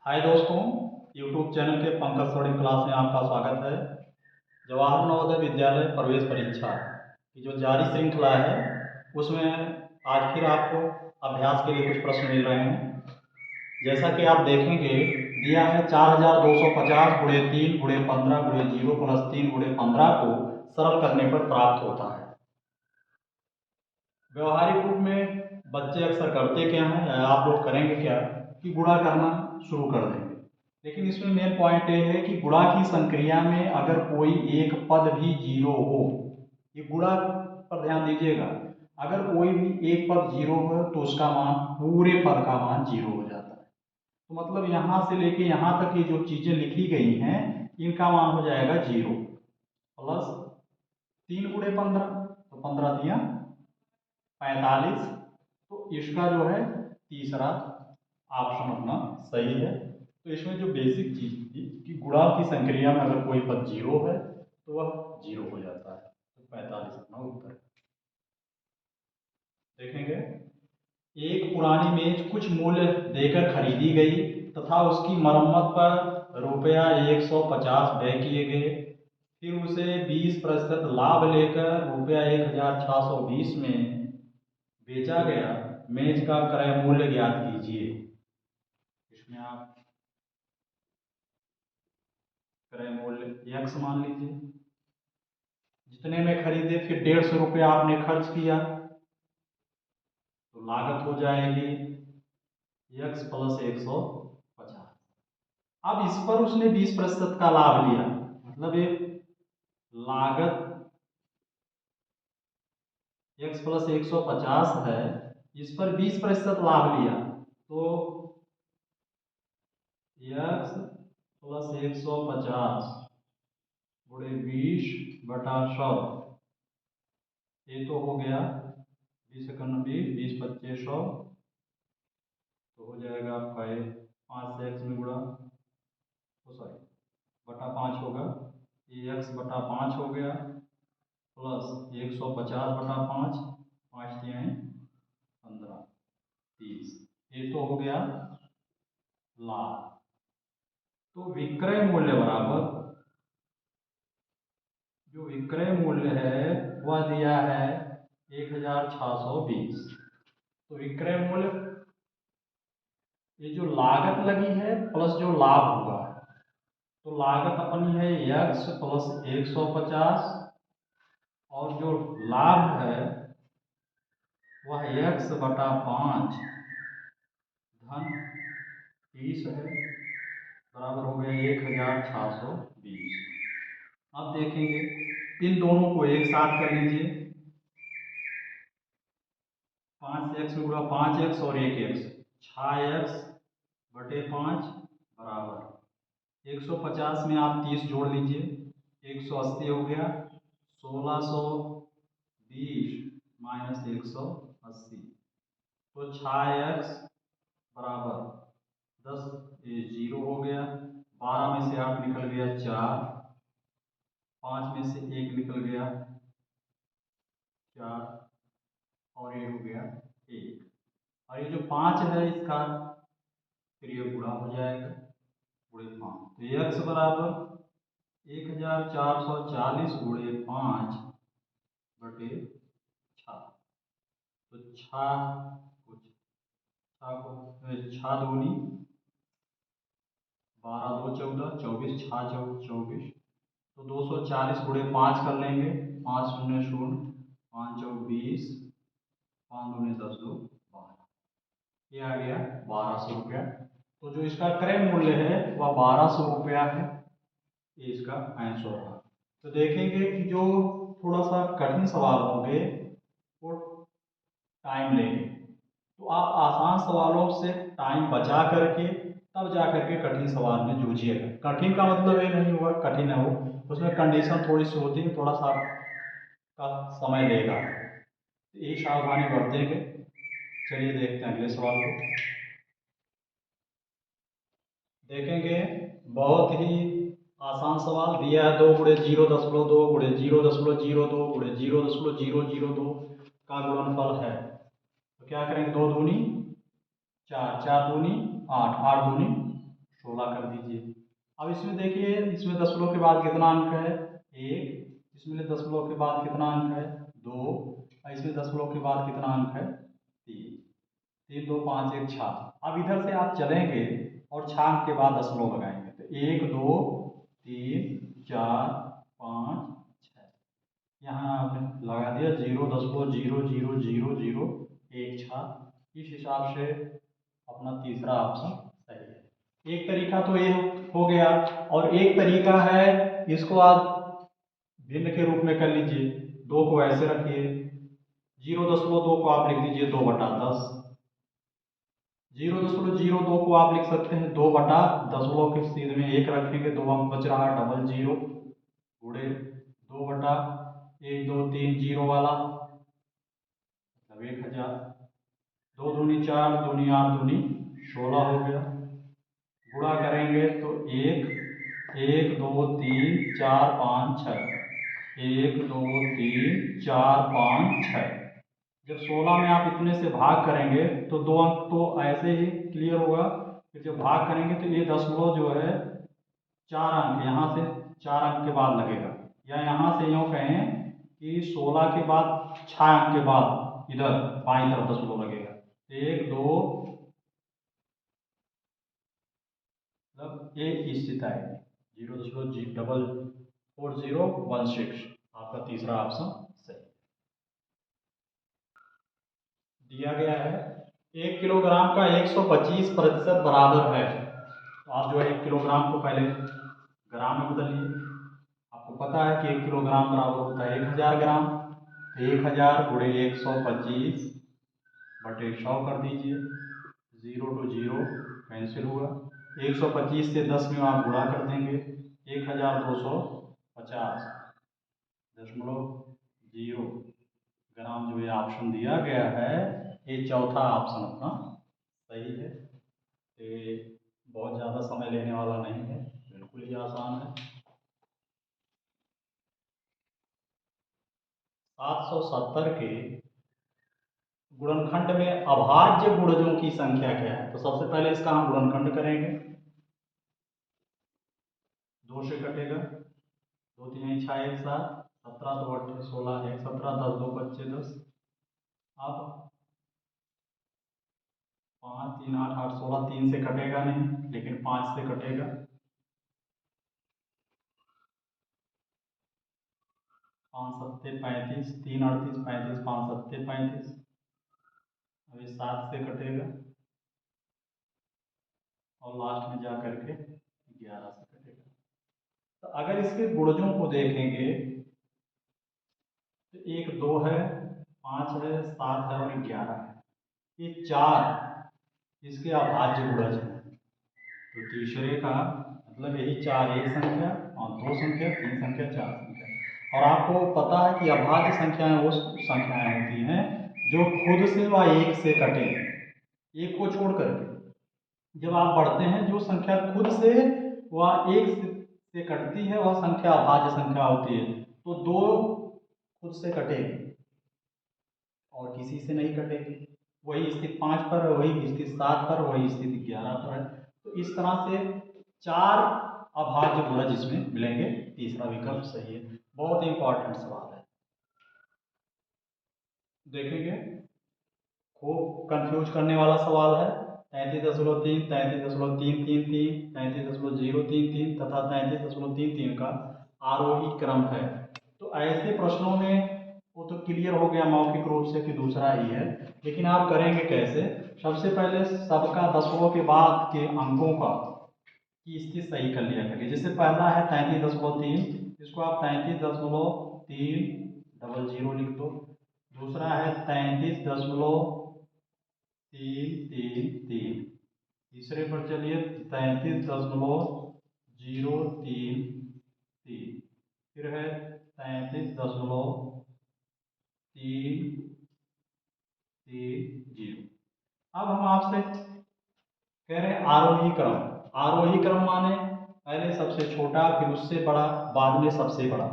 हाय दोस्तों, YouTube channel के Pankaj study class में आपका स्वागत है। जवाहर नवोदय विद्यालय प्रवेश परीक्षा की जो जारी श्रृंखला है उसमें आज फिर आपको अभ्यास के लिए कुछ प्रश्न मिल रहे हैं। जैसा कि आप देखेंगे, दिया है 4250 गुणे 3 गुणे 15 गुणे 0 प्लस 3 गुणे 15 को सरल करने पर प्राप्त होता है। व्यवहारिक रूप में बच्चे अक्सर करते क्या हैं या आप लोग करेंगे क्या कि गुणा करना शुरू कर देंगे। लेकिन इसमें मेन पॉइंट ये है कि गुणा की संक्रिया में अगर कोई एक पद भी जीरो हो, ये गुणा पर ध्यान दीजिएगा, अगर कोई भी एक पद जीरो हो तो उसका मान पूरे पद का मान जीरो हो जाता है। तो मतलब यहाँ से लेके यहाँ तक ये जो चीजें लिखी गई हैं इनका मान हो जाएगा जीरो। प्लस 3 गुणे 15, तो 15 दिया 45। तो इसका जो है तीसरा ऑप्शन अपना सही है। तो इसमें जो बेसिक चीज थी कि गुणा की संक्रिया में अगर कोई पद जीरो है तो वह जीरो हो जाता है। तो 45 अपना उत्तर देखेंगे। एक पुरानी मेज कुछ मूल्य देकर खरीदी गई तथा उसकी मरम्मत पर रुपया 150 व्यय किए गए। फिर उसे 20% लाभ लेकर रुपया 1620 में बेचा गया। मेज का क्रय मूल्य ज्ञात कीजिए। इसमें आप क्रय मूल्य x मान लीजिए, जितने में खरीदे, फिर 150 रुपया आपने खर्च किया तो लागत हो जाएगी x प्लस 150। अब इस पर उसने 20% का लाभ लिया, मतलब ये लागत x प्लस 150 है, इस पर 20% लाभ लिया तो x प्लस 150 गुणे 20/100, ये तो हो गया 20×20 20 25 100, तो हो जाएगा आपका ये 5 से x में गुणा, तो सॉरी बटा 5 होगा, ये x बटा 5 हो गया प्लस 150/5, 5 दिए 15 30, ये तो हो गया लाभ। तो विक्रय मूल्य बराबर जो विक्रय मूल्य है वह दिया है 1620। तो विक्रय मूल्य, ये जो लागत लगी है प्लस जो लाभ हुआ है, तो लागत अपनी है x प्लस 150 और जो लाभ है वह x बटा 5 धन 30 है, बराबर हो गया 1620। अब देखेंगे इन दोनों को एक साथ कर लीजिए। 5 से x में गुणा 5x और 1x, 6x बटे 5 बराबर 150 में आप 30 जोड़ लीजिए, 180 हो गया, 1620 माइनस 180, तो 6x बराबर 10, ये जीरो हो गया, 12 में से 8 निकल गया 4, 5 में से 1 निकल गया 4 और ये हो गया 1, और ये जो 5 है इसका फिर ये गुणा हो जाएगा, गुणे 5, तो x बराबर 1440 गुणे 5 बटे 6, तो 6 दूनी 12 2 14 24, 6 24, तो 240 गुणे 5 कर लेंगे, 5 शून्य शून्य, 5 चौक 20, 5 दूनी 10 2 12, ये आ गया 1200 रुपया। तो जो इसका क्रय मूल्य है वह 1200 रुपया है, ये इसका आंसर रहा। तो देखेंगे कि जो थोड़ा सा कठिन सवाल होंगे वो टाइम लेंगे, तो आप आसान सवालों से टाइम बचा करके तब जा करके कठिन सवाल में जूझिएगा। कठिन का मतलब ये नहीं हुआ कठिन है वो, उसमें कंडीशन थोड़ी सी होती है, थोड़ा सा का समय लेगा, तो ये सावधानी बरतेंगे। चलिए देखते हैं अगले सवाल को। देखेंगे बहुत ही आसान सवाल दिया है, 2 गुणे 0.2 गुणे 0.02 गुणे 0.002 का गुणनफल है। तो क्या करेंगे, 2 दूनी 4, 4 दूनी 8, 8 दूनी 16 कर दीजिए। अब इसमें देखिए, इसमें दशमलव के बाद कितना अंक है, 1, इसमें दशमलव के बाद कितना अंक है, 2, और इसमें दशमलव के बाद कितना अंक है, 3। 3 2 5 1 6। अब इधर से आप चलेंगे और 6 अंक के बाद दशमलव लगाएंगे, तो 1 2 3 4 5 6, यहाँ आपने लगा दिया 0.000001 इस हिसाब से अपना तीसरा ऑप्शन सही है। एक तरीका तो ये हो गया, और एक तरीका है, इसको आप भिन्न के रूप में कर लीजिए। 2 को ऐसे रखिए, 0.2 को आप लिख दीजिए 2/10। 0.02 को आप लिख सकते हैं 2/दशमलव के सीध में 1 रखेंगे, 2 अंक बच रहा, डबल 0 गुणे 2/1 2 3 0 वाला, मतलब 1000। 2 दूनी 4, दूनी 8, दूनी 16 हो गया। गुणा करेंगे तो 1 1 2 3 4 5 6, 1 2 3 4 5 6। जब 16 में आप इतने से भाग करेंगे तो 2 अंक तो ऐसे ही क्लियर होगा, फिर जब भाग करेंगे तो ये दशमलव जो है 4 अंक यहाँ से 4 अंक के बाद लगेगा, या यहाँ से यूँ कहें कि 16 के बाद 6 अंक के बाद इधर बाईं तरफ दशमलव लगेगा। 1 2, मतलब ये स्थिति आएगी 0.004016। आपका तीसरा ऑप्शन सही दिया गया है। 1 किलोग्राम का 125% बराबर है, तो आप जो है 1 किलोग्राम को पहले ग्राम में बदलिए। आपको पता है कि 1 किलोग्राम बराबर होता है 1000 ग्राम, तो 1000 गुणे 125/100 कर दीजिए। 0 to 0 कैंसिल हुआ, 125 से 10 में आप गुणा कर देंगे, 1250.0 ग्राम जो ये ऑप्शन दिया गया है, ये चौथा ऑप्शन अपना सही है। ये बहुत ज़्यादा समय लेने वाला नहीं है, बिल्कुल ही आसान है। 770 के गुणनखंड में अभाज्य गुणजों की संख्या क्या है, तो सबसे पहले इसका हम गुणनखंड करेंगे। 2 से कटेगा, 2 3 6 1 7, 17 2 8 16 1 17, 10 2 बच्चे 10। अब 5 3 8 8 16, 3 से कटेगा नहीं, लेकिन 5 से कटेगा। 5 सत्ते 35, 3 38 35, 5 सत्ते 35। अभी 7 से कटेगा, और लास्ट में जा करके 11 से कटेगा। तो अगर इसके गुणजों को देखेंगे तो 1 2 है, 5 है, 7 है और 11 है, ये 4 इसके अभाज्य गुणज हैं। तो तीसरे का मतलब यही 4 एक संख्या, और 2 संख्या, 3 संख्या, 4 संख्या। और आपको पता है कि अभाज्य संख्याएं वो संख्याएं होती हैं जो खुद से व एक से कटे, एक को छोड़ करके। जब आप बढ़ते हैं, जो संख्या खुद से व एक से कटती है वह संख्या अभाज्य संख्या होती है। तो 2 खुद से कटेगी और किसी से नहीं कटेगी, वही स्थिति 5 पर है, वही स्थिति 7 पर, वही स्थिति 11 पर है। तो इस तरह से 4 अभाज्य गुणज इसमें मिलेंगे। तीसरा विकल्प सही है। बहुत इंपॉर्टेंट सवाल है, देखेंगे, खूब कंफ्यूज करने वाला सवाल है। 33.3, 33.333, 33.033 तथा 33.33 का आरोही क्रम है। तो ऐसे प्रश्नों में वो तो क्लियर हो गया मौखिक रूप से कि दूसरा ही है, लेकिन आप करेंगे कैसे? सबसे पहले सबका दशमलव के बाद के अंकों का की स्थिति सही कर लिया करिए। जैसे पहला है 33.3, इसको आप 33.300 लिख दो। दूसरा है 33.333। तीसरे पर चलिए 33.033। फिर है 33.330। अब हम आपसे कह रहे हैं आरोही क्रम। आरोही क्रम माने पहले सबसे छोटा, फिर उससे बड़ा, बाद में सबसे बड़ा,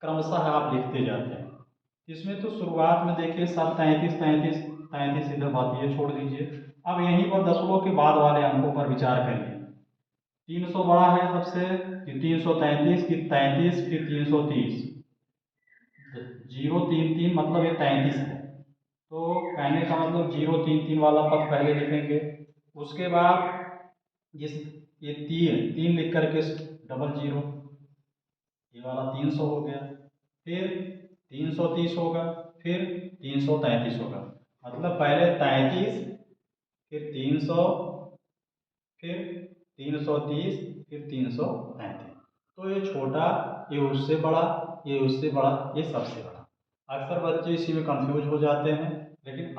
क्रमशः आप लिखते जाते हैं। इसमें तो शुरुआत में देखिए सब 33 इधर बात, ये छोड़ दीजिए। अब यहीं पर दशमलव के बाद वाले अंकों पर विचार करिए। 300 बड़ा है सबसे कि 333 की 33 फिर 330, 033 मतलब ये 33 है। तो कहने का मतलब 033 वाला पद पहले लिखेंगे। उसके बाद जिस ये तीन तीन लिख करके डबल जीरो, ये वाला 300 हो गया। फिर 330 होगा, फिर 333 होगा। मतलब पहले 33, फिर 300, फिर 330, फिर 333। तो ये छोटा, ये उससे बड़ा, ये उससे बड़ा, ये सबसे बड़ा। अक्सर बच्चे इसी में कंफ्यूज हो जाते हैं, लेकिन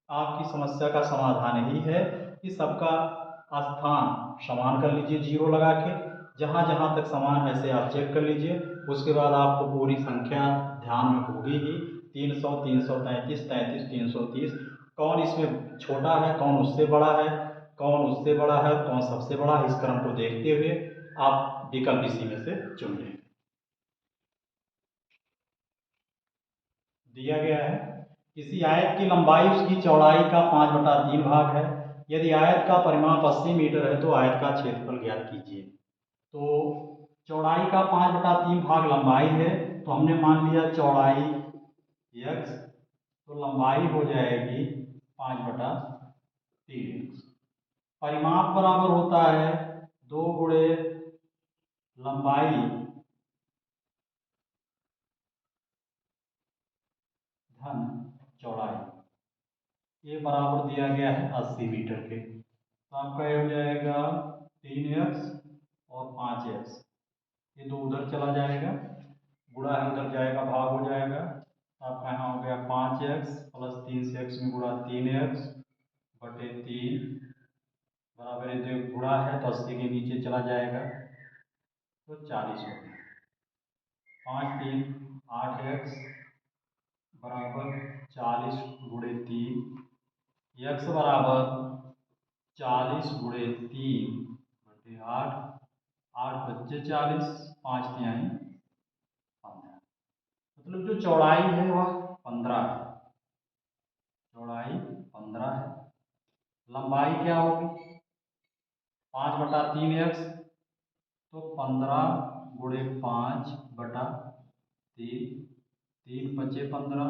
आपकी समस्या का समाधान यही है कि सबका स्थान समान कर लीजिए जीरो लगा के। जहाँ जहाँ तक समान ऐसे आप चेक कर लीजिए। उसके बाद आपको पूरी संख्या ध्यान में होगी ही, 300, 333, 33, 330। कौन इसमें छोटा है, कौन उससे बड़ा है, कौन उससे बड़ा है, कौन सबसे बड़ा है, इस क्रम को देखते हुए आप विकल्प इसी में से चुन लें। दिया गया है किसी आयत की लंबाई उसकी चौड़ाई का 5/3 भाग है। यदि आयत का परिमाप 80 मीटर है तो आयत का क्षेत्रफल ज्ञात कीजिए। तो चौड़ाई का 5/3 भाग लंबाई है, तो हमने मान लिया चौड़ाई x, तो लंबाई हो जाएगी 5/3x। परिमाप बराबर होता है 2 गुणे लंबाई धन चौड़ाई, ये बराबर दिया गया है 80 मीटर के। तो आपका ये हो जाएगा 3x और 5x, ये दो उधर चला जाएगा, गुणा है उधर जाएगा, भाग हो जाएगा। तो आपका यहाँ हो गया 5x प्लस 3 से x में गुणा 3x बटे 3 बराबर, ये गुणा है तो 80 के नीचे चला जाएगा, तो 40 हो गया। 5 3 8x बराबर 40 गुणे 3, x बराबर 40 गुणे 3 बटे 8, 8 बच्चे 40, 5 तिहाई 15। मतलब जो चौड़ाई है वह 15 है, चौड़ाई 15 है। लंबाई क्या होगी, 5/3x, तो 15 गुणे 5/3, 3 5 15,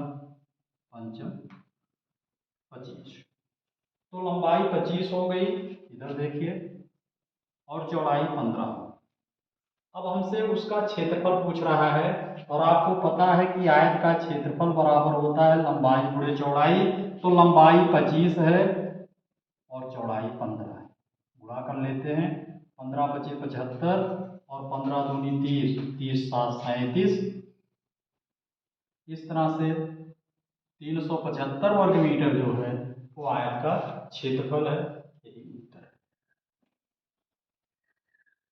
पंचम 25। तो लंबाई 25 हो गई, इधर देखिए, और चौड़ाई 15 हो। अब हमसे उसका क्षेत्रफल पूछ रहा है, और आपको पता है कि आयत का क्षेत्रफल बराबर होता है लंबाई गुणे चौड़ाई। तो लंबाई 25 है और चौड़ाई 15 है, गुणा कर लेते हैं। 15 × 5 = 75 और 15 × 2 = 30, 30 × 7 = 37। इस तरह से 375 वर्ग मीटर जो है वो आयत का क्षेत्रफल है।